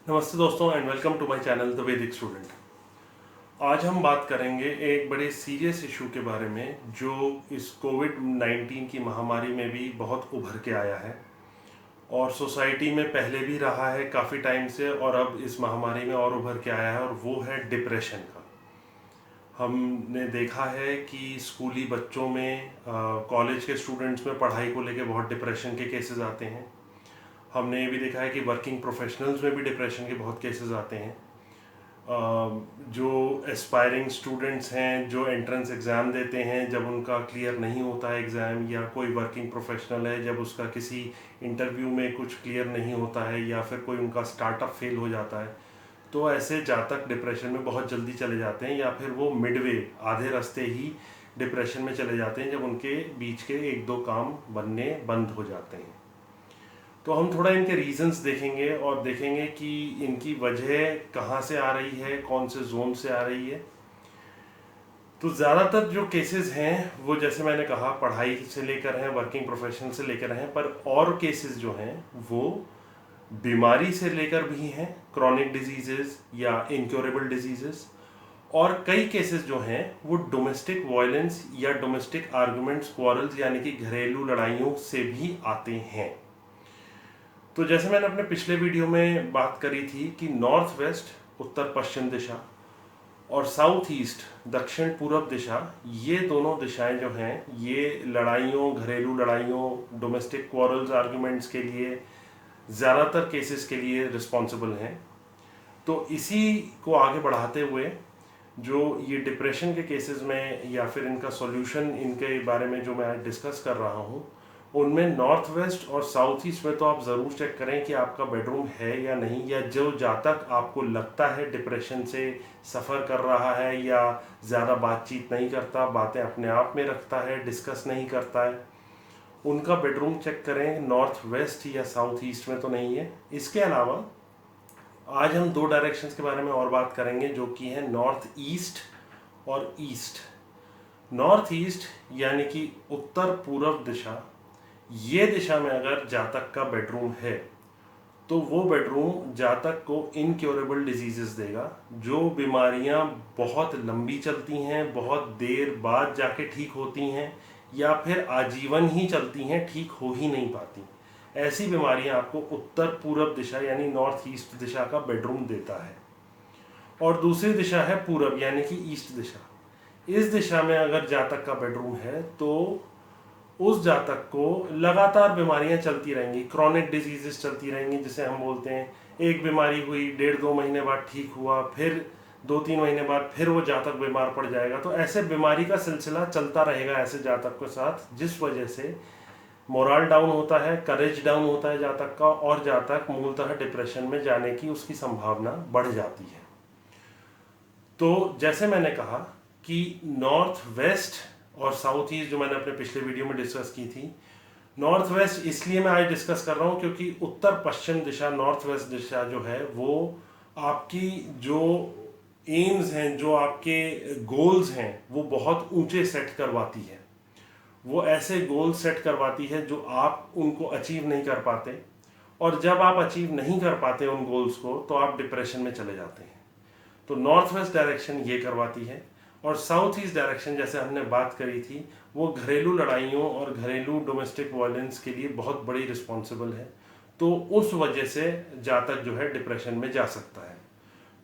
नमस्ते दोस्तों and welcome to my channel the Vedic student. आज हम बात करेंगे एक बड़े सीरियस इशू के बारे में जो इस कोविड-19 की महामारी में भी बहुत उभर के आया है और सोसाइटी में पहले भी रहा है काफ़ी टाइम से और अब इस महामारी में और उभर के आया है, और वो है डिप्रेशन का। हमने देखा है कि स्कूली बच्चों में, कॉलेज के स्टूडेंट्स में पढ़ाई को लेके बहुत डिप्रेशन के केसेस आते हैं। हमने ये भी देखा है कि वर्किंग प्रोफेशनल्स में भी डिप्रेशन के बहुत केसेस आते हैं। जो एस्पायरिंग स्टूडेंट्स हैं, जो एंट्रेंस एग्ज़ाम देते हैं, जब उनका क्लियर नहीं होता है एग्ज़ाम, या कोई वर्किंग प्रोफेशनल है जब उसका किसी इंटरव्यू में कुछ क्लियर नहीं होता है, या फिर कोई उनका स्टार्टअप फेल हो जाता है, तो ऐसे जातक डिप्रेशन में बहुत जल्दी चले जाते हैं, या फिर वो मिडवे आधे रास्ते ही डिप्रेशन में चले जाते हैं जब उनके बीच के एक दो काम बनने बंद हो जाते हैं। तो हम थोड़ा इनके रीजंस देखेंगे और देखेंगे कि इनकी वजह कहाँ से आ रही है, कौन से जोन से आ रही है। तो ज़्यादातर जो केसेस हैं वो, जैसे मैंने कहा, पढ़ाई से लेकर हैं, वर्किंग प्रोफेशन से लेकर हैं, पर और केसेस जो हैं वो बीमारी से लेकर भी हैं, क्रॉनिक डिजीजेस या इनक्योरेबल डिजीजेस। और कई केसेस जो हैं वो डोमेस्टिक वायलेंस या डोमेस्टिक आर्गुमेंट्स, क्वारल्स यानी कि घरेलू लड़ाइयों से भी आते हैं। तो जैसे मैंने अपने पिछले वीडियो में बात करी थी कि नॉर्थ वेस्ट उत्तर पश्चिम दिशा और साउथ ईस्ट दक्षिण पूर्व दिशा, ये दोनों दिशाएं जो हैं ये लड़ाइयों, घरेलू लड़ाइयों, डोमेस्टिक क्वारल्स, आर्गुमेंट्स के लिए, ज़्यादातर केसेस के लिए रिस्पॉन्सिबल हैं। तो इसी को आगे बढ़ाते हुए जो ये डिप्रेशन के केसेस में या फिर इनका सॉल्यूशन, इनके बारे में जो मैं आज डिस्कस कर रहा हूँ, उनमें नॉर्थ वेस्ट और साउथ ईस्ट में तो आप ज़रूर चेक करें कि आपका बेडरूम है या नहीं, या जो जातक आपको लगता है डिप्रेशन से सफ़र कर रहा है या ज़्यादा बातचीत नहीं करता, बातें अपने आप में रखता है, डिस्कस नहीं करता है, उनका बेडरूम चेक करें नॉर्थ वेस्ट या साउथ ईस्ट में तो नहीं है। इसके अलावा आज हम दो डायरेक्शंस के बारे में और बात करेंगे जो कि है नॉर्थ ईस्ट और ईस्ट। नॉर्थ ईस्ट यानी कि उत्तर पूर्व दिशा, ये दिशा में अगर जातक का बेडरूम है तो वो बेडरूम जातक को इनक्योरेबल डिजीजेस देगा। जो बीमारियां बहुत लंबी चलती हैं, बहुत देर बाद जाके ठीक होती हैं, या फिर आजीवन ही चलती हैं, ठीक हो ही नहीं पाती, ऐसी बीमारियां आपको उत्तर पूर्व दिशा यानी नॉर्थ ईस्ट दिशा का बेडरूम देता है। और दूसरी दिशा है पूरब यानी कि ईस्ट दिशा। इस दिशा में अगर जातक का बेडरूम है तो उस जातक को लगातार बीमारियां चलती रहेंगी, क्रॉनिक डिजीजेस चलती रहेंगी, जिसे हम बोलते हैं एक बीमारी हुई, 1.5-2 महीने बाद ठीक हुआ, फिर 2-3 महीने बाद फिर वो जातक बीमार पड़ जाएगा। तो ऐसे बीमारी का सिलसिला चलता रहेगा ऐसे जातक के साथ, जिस वजह से मोरल डाउन होता है, करेज डाउन होता है जातक का, और जातक मूलतः डिप्रेशन में जाने की उसकी संभावना बढ़ जाती है। तो जैसे मैंने कहा कि नॉर्थ वेस्ट और साउथ ईस्ट जो मैंने अपने पिछले वीडियो में डिस्कस की थी, नॉर्थ वेस्ट इसलिए मैं आज डिस्कस कर रहा हूँ क्योंकि उत्तर पश्चिम दिशा, नॉर्थ वेस्ट दिशा जो है वो आपकी जो एम्स हैं, जो आपके गोल्स हैं, वो बहुत ऊंचे सेट करवाती है। वो ऐसे गोल सेट करवाती है जो आप उनको अचीव नहीं कर पाते, और जब आप अचीव नहीं कर पाते उन गोल्स को तो आप डिप्रेशन में चले जाते हैं। तो नॉर्थ वेस्ट डायरेक्शन ये करवाती है, और साउथ ईस्ट डायरेक्शन, जैसे हमने बात करी थी, वो घरेलू लड़ाइयों और घरेलू डोमेस्टिक वायलेंस के लिए बहुत बड़ी रिस्पॉन्सिबल है। तो उस वजह से जातक जो है डिप्रेशन में जा सकता है।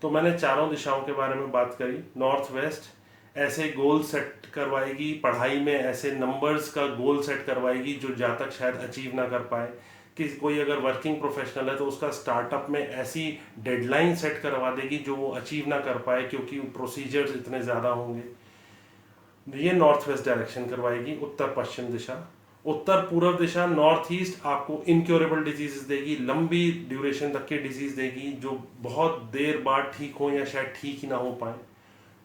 तो मैंने चारों दिशाओं के बारे में बात करी। नॉर्थ वेस्ट ऐसे गोल सेट करवाएगी, पढ़ाई में ऐसे नंबर्स का गोल सेट करवाएगी जो जातक शायद अचीव ना कर पाए। कि कोई अगर वर्किंग प्रोफेशनल है तो उसका स्टार्टअप में ऐसी डेडलाइन सेट करवा देगी जो वो अचीव ना कर पाए, क्योंकि प्रोसीजर्स इतने ज़्यादा होंगे। ये नॉर्थ वेस्ट डायरेक्शन करवाएगी उत्तर पश्चिम दिशा। उत्तर पूर्व दिशा, नॉर्थ ईस्ट, आपको इनक्योरेबल डिजीज देगी, लंबी ड्यूरेशन तक की डिजीज देगी जो बहुत देर बाद ठीक हो या शायद ठीक ही ना हो पाए।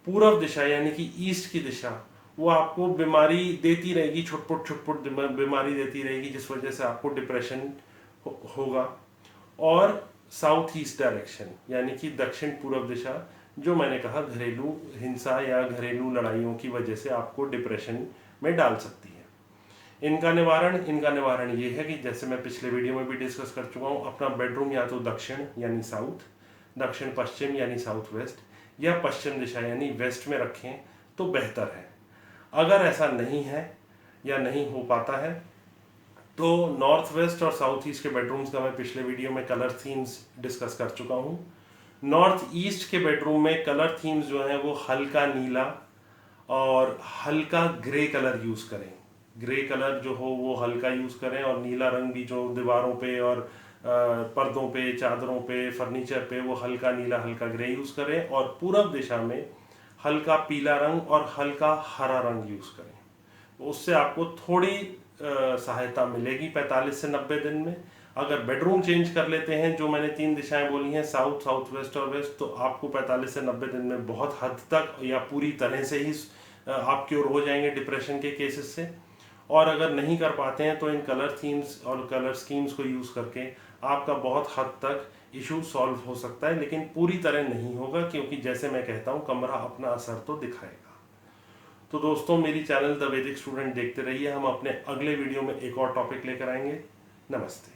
पूर्व दिशा यानी कि ईस्ट की दिशा, वो आपको बीमारी देती रहेगी, छुटपुट छुटपुट बीमारी देती रहेगी, जिस वजह से आपको डिप्रेशन होगा। और साउथ ईस्ट डायरेक्शन यानी कि दक्षिण पूर्व दिशा, जो मैंने कहा घरेलू हिंसा या घरेलू लड़ाइयों की वजह से आपको डिप्रेशन में डाल सकती है। इनका निवारण ये है कि जैसे मैं पिछले वीडियो में भी डिस्कस कर चुका हूँ, अपना बेडरूम या तो दक्षिण यानी साउथ दक्षिण पश्चिम यानी साउथ वेस्ट या पश्चिम दिशा यानी वेस्ट में रखें तो बेहतर है। अगर ऐसा नहीं है या नहीं हो पाता है तो नॉर्थ वेस्ट और साउथ ईस्ट के बेडरूम्स का मैं पिछले वीडियो में कलर थीम्स डिस्कस कर चुका हूँ। नॉर्थ ईस्ट के बेडरूम में कलर थीम्स जो हैं वो हल्का नीला और हल्का ग्रे कलर यूज़ करें। ग्रे कलर जो हो वो हल्का यूज़ करें और नीला रंग भी जो दीवारों पे और पर्दों पे, चादरों पे, फर्नीचर पे वो हल्का नीला हल्का ग्रे यूज़ करें। और पूरब दिशा में हल्का पीला रंग और हल्का हरा रंग यूज़ करें। उससे आपको थोड़ी सहायता मिलेगी 45 से 90 दिन में। अगर बेडरूम चेंज कर लेते हैं, जो मैंने 3 दिशाएं बोली हैं साउथ, साउथ वेस्ट और वेस्ट, तो आपको 45 से 90 दिन में बहुत हद तक या पूरी तरह से ही आप क्योर हो जाएंगे डिप्रेशन के केसेस से। और अगर नहीं कर पाते हैं तो इन कलर थीम्स और कलर स्कीम्स को यूज़ करके आपका बहुत हद तक इशू सॉल्व हो सकता है, लेकिन पूरी तरह नहीं होगा, क्योंकि जैसे मैं कहता हूँ कमरा अपना असर तो दिखाएगा। तो दोस्तों, मेरी चैनल द वैदिक स्टूडेंट देखते रहिए। हम अपने अगले वीडियो में एक और टॉपिक लेकर आएंगे। नमस्ते।